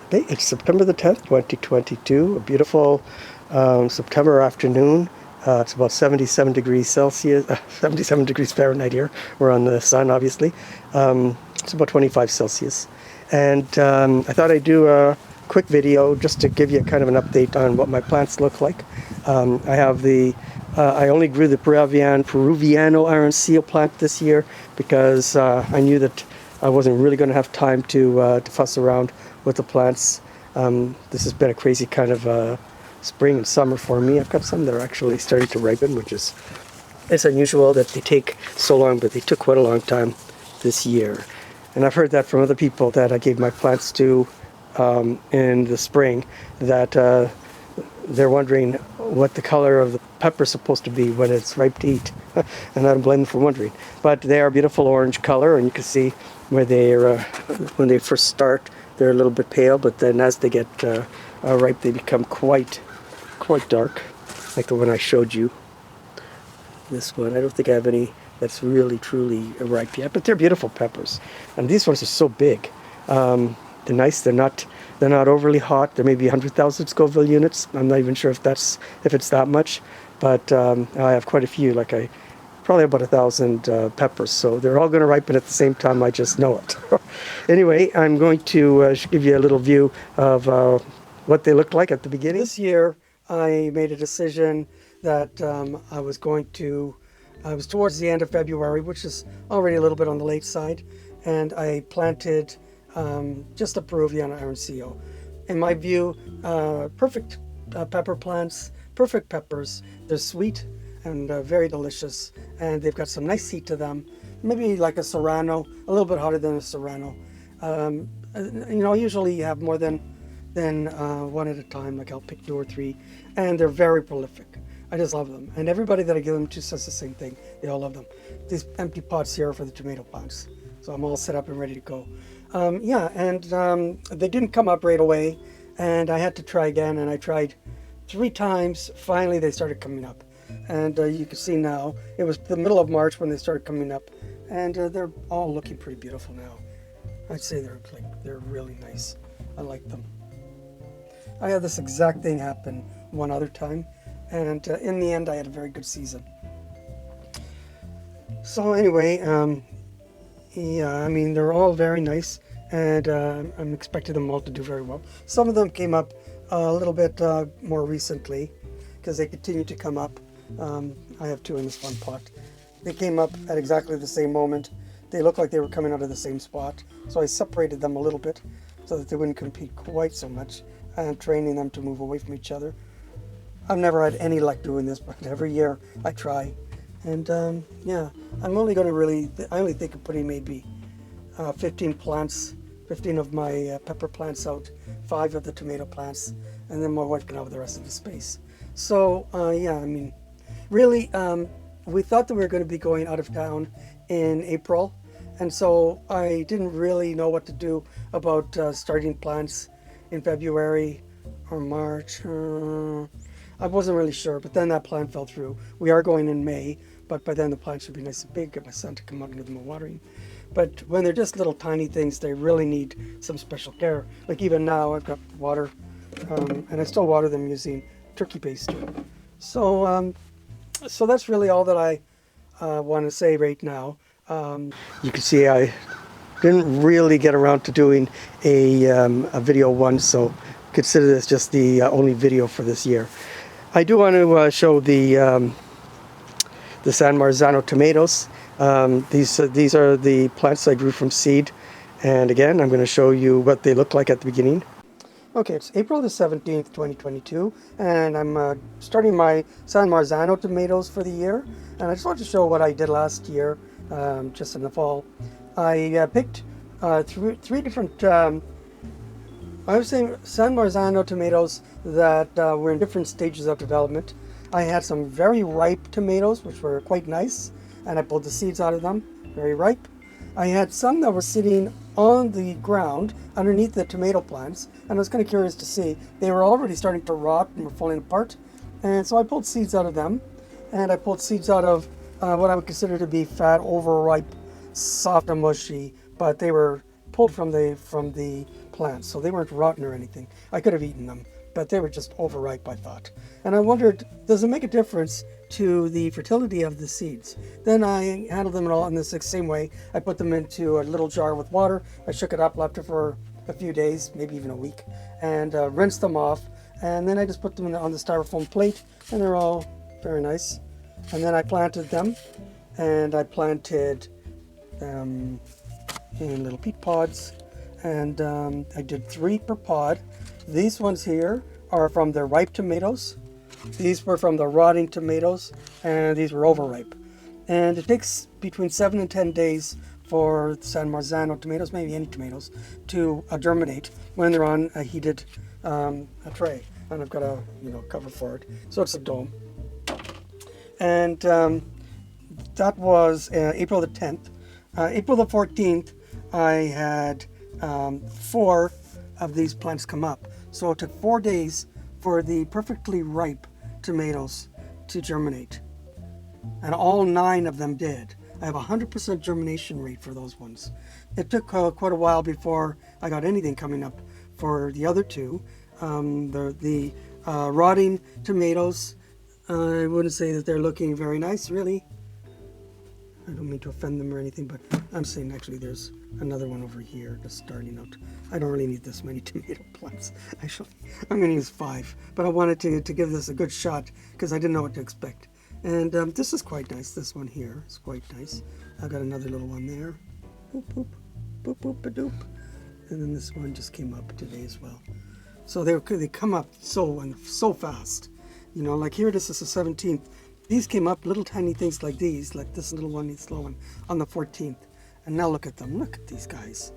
Okay, it's September the 10th, 2022, a beautiful September afternoon. It's about 77 degrees Celsius, 77 degrees Fahrenheit here. We're on the sun, obviously. It's about 25 Celsius. And I thought I'd do a quick video just to give you kind of an update on what my plants look like. I have I only grew the Peruviano Arancio plant this year because I knew that I wasn't really going to have time to fuss around with the plants. This has been a crazy kind of spring and summer for me. I've got some that are actually starting to ripen, which is, it's unusual that they take so long, but they took quite a long time this year. And I've heard that from other people that I gave my plants to in the spring, that they're wondering what the color of the pepper is supposed to be when it's ripe to eat. And I don't blame them for wondering. But they are beautiful orange color, and you can see where they're when they first start, they're a little bit pale, but then as they get ripe, they become quite dark, like the one I showed you. This one, I don't think I have any that's really truly ripe yet, but they're beautiful peppers. And these ones are so big. They're nice. They're not overly hot. There may be 100,000 Scoville units. I'm not even sure if it's that much, but I have quite a few. Probably about 1,000 peppers, so they're all going to ripen at the same time. I just know it. Anyway, I'm going to give you a little view of what they looked like at the beginning. This year, I made a decision that I was towards the end of February, which is already a little bit on the late side, and I planted just a Peruviano Arancio. In my view, perfect pepper plants, perfect peppers. They're sweet and very delicious, and they've got some nice heat to them. Maybe like a serrano, a little bit hotter than a serrano. Usually you have more than one at a time. Like I'll pick 2 or 3, and they're very prolific. I just love them, and everybody that I give them to says the same thing. They all love them. These empty pots here are for the tomato plants, so I'm all set up and ready to go. They didn't come up right away, and I had to try again, and I tried 3 times. Finally, they started coming up. And you can see now, it was the middle of March when they started coming up, and they're all looking pretty beautiful now. I'd say they're really nice. I like them. I had this exact thing happen one other time, and in the end I had a very good season. So anyway, they're all very nice, and I'm expecting them all to do very well. Some of them came up a little bit more recently because they continue to come up. I have 2 in this one pot. They came up at exactly the same moment. They looked like they were coming out of the same spot, so I separated them a little bit so that they wouldn't compete quite so much, and training them to move away from each other. I've never had any luck doing this, but every year I try. And I'm only going to I only think of putting maybe 15 of my pepper plants out, 5 of the tomato plants, and then my wife can have the rest of the space. So really, we thought that we were going to be going out of town in April, and so I didn't really know what to do about starting plants in February or March. I wasn't really sure, but then that plan fell through. We are going in May, but by then the plants should be nice and big, get my son to come out and give them a watering. But when they're just little tiny things, they really need some special care. Like even now, I've got water, and I still water them using turkey paste. So that's really all that I want to say right now. You can see I didn't really get around to doing a video once, so consider this just the only video for this year. I do want to show the San Marzano Tomatoes. These are the plants I grew from seed, and again I'm going to show you what they look like at the beginning. Okay, it's April the 17th, 2022, and I'm starting my San Marzano tomatoes for the year. And I just wanted to show what I did last year, just in the fall. I picked 3 different, I would say, San Marzano tomatoes that were in different stages of development. I had some very ripe tomatoes, which were quite nice, and I pulled the seeds out of them, very ripe. I had some that were sitting on the ground underneath the tomato plants, and I was kind of curious to see. They were already starting to rot and were falling apart, and so I pulled seeds out of them, and I pulled seeds out of what I would consider to be fat, overripe, soft and mushy, but they were pulled from the plants, so they weren't rotten or anything. I could have eaten them, but they were just overripe, I thought. And I wondered, does it make a difference to the fertility of the seeds? Then I handled them all in the same way. I put them into a little jar with water. I shook it up, left it for a few days, maybe even a week, and rinsed them off. And then I just put them on the styrofoam plate, and they're all very nice. And then I planted them, and I planted them in little peat pods, and I did 3 per pod. These ones here are from the ripe tomatoes. These were from the rotting tomatoes, and these were overripe. And it takes between 7 and 10 days for San Marzano tomatoes, maybe any tomatoes, to germinate when they're on a heated a tray. And I've got a cover for it, so it's a dome. And that was April the 10th. April the 14th, I had 4 of these plants come up. So it took 4 days for the perfectly ripe tomatoes to germinate. And all 9 of them did. I have a 100% germination rate for those ones. It took quite a while before I got anything coming up for the other 2. The rotting tomatoes, I wouldn't say that they're looking very nice, really. I don't mean to offend them or anything, but I'm saying actually there's another one over here just starting out. I don't really need this many tomato plants. Actually, I'm going to use 5, but I wanted to give this a good shot because I didn't know what to expect. And this is quite nice. This one here is quite nice. I've got another little one there. Boop, boop, boop, boop, ba-doop. And then this one just came up today as well. So they come up so fast. Like here, this is the 17th. These came up, little tiny things like these, like this little one, this little one, on the 14th. And now look at them. Look at these guys.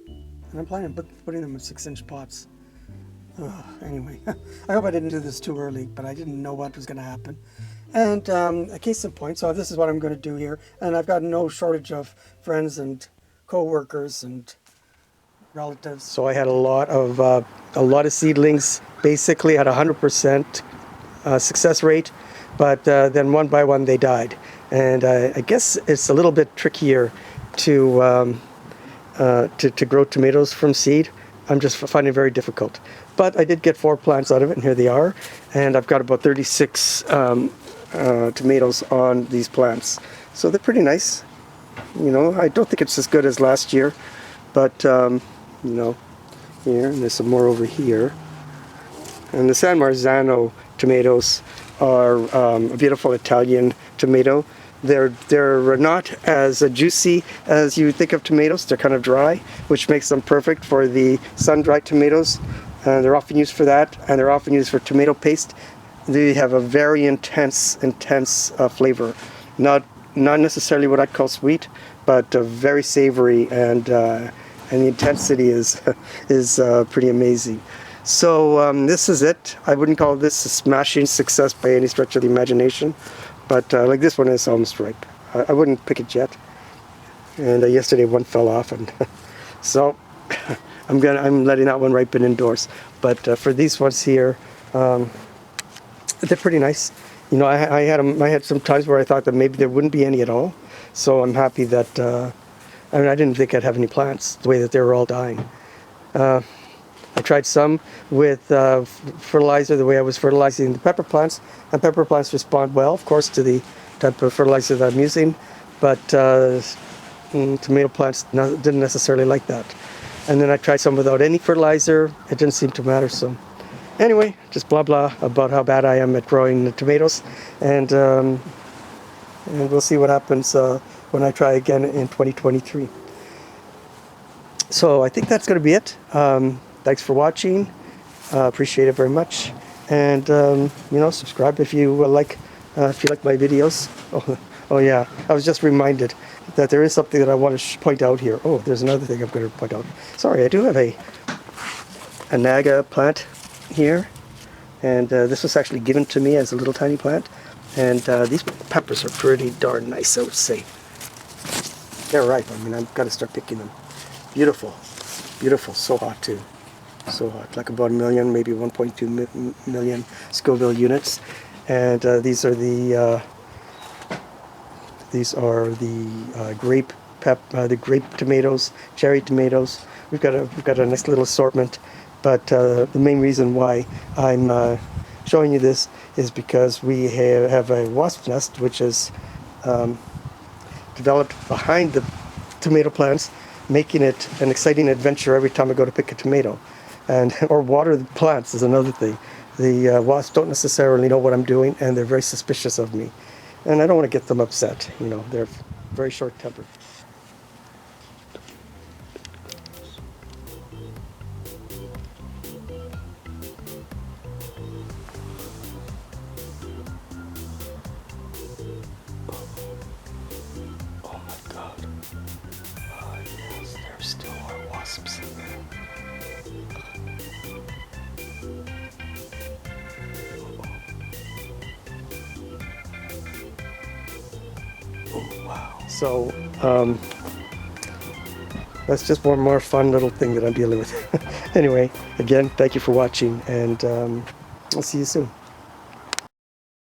And I'm planning on putting them in 6-inch pots. Anyway, I hope I didn't do this too early, but I didn't know what was going to happen. And a case in point, so this is what I'm going to do here. And I've got no shortage of friends and co-workers and relatives. So I had a lot of seedlings. Basically had 100% success rate, but then one by one they died. And I guess it's a little bit trickier to grow tomatoes from seed. I'm just finding it very difficult. But I did get 4 plants out of it, and here they are. And I've got about 36 tomatoes on these plants. So they're pretty nice. I don't think it's as good as last year, but here, and there's some more over here. And the San Marzano tomatoes are a beautiful Italian tomato. They're not as juicy as you think of tomatoes. They're kind of dry, which makes them perfect for the sun-dried tomatoes. And they're often used for that, and they're often used for tomato paste. They have a very intense flavor. Not necessarily what I'd call sweet, but very savory, and the intensity is pretty amazing. So this is it. I wouldn't call this a smashing success by any stretch of the imagination, but like this one is almost ripe. I wouldn't pick it yet. And yesterday one fell off, and so I'm letting that one ripen indoors. But for these ones here, they're pretty nice. I had some times where I thought that maybe there wouldn't be any at all. So I'm happy that I didn't think I'd have any plants the way that they were all dying. I tried some with fertilizer, the way I was fertilizing the pepper plants, and pepper plants respond well, of course, to the type of fertilizer that I'm using, but tomato plants didn't necessarily like that. And then I tried some without any fertilizer. It didn't seem to matter. So anyway, just blah blah about how bad I am at growing the tomatoes, and we'll see what happens when I try again in 2023. So I think that's going to be it. Thanks for watching. Appreciate it very much. And subscribe if you like my videos. Oh yeah, I was just reminded that there is something that I want to point out here. Oh, there's another thing I'm going to point out. Sorry, I do have a naga plant here, and this was actually given to me as a little tiny plant. And these peppers are pretty darn nice, I would say. They're ripe. I've got to start picking them. Beautiful, beautiful. So hot too. So hot, like about 1 million, maybe 1.2 million Scoville units. And these are the grape tomatoes, cherry tomatoes, we've got a nice little assortment. But the main reason why I'm showing you this is because we have a wasp nest which is developed behind the tomato plants, making it an exciting adventure every time I go to pick a tomato. And or water the plants is another thing. The wasps don't necessarily know what I'm doing, and they're very suspicious of me. And I don't want to get them upset. You know, they're very short-tempered. Oh my God. Oh yes, there still are wasps in there. Oh, wow. So, that's just one more fun little thing that I'm dealing with. Anyway, again, thank you for watching, and I'll see you soon.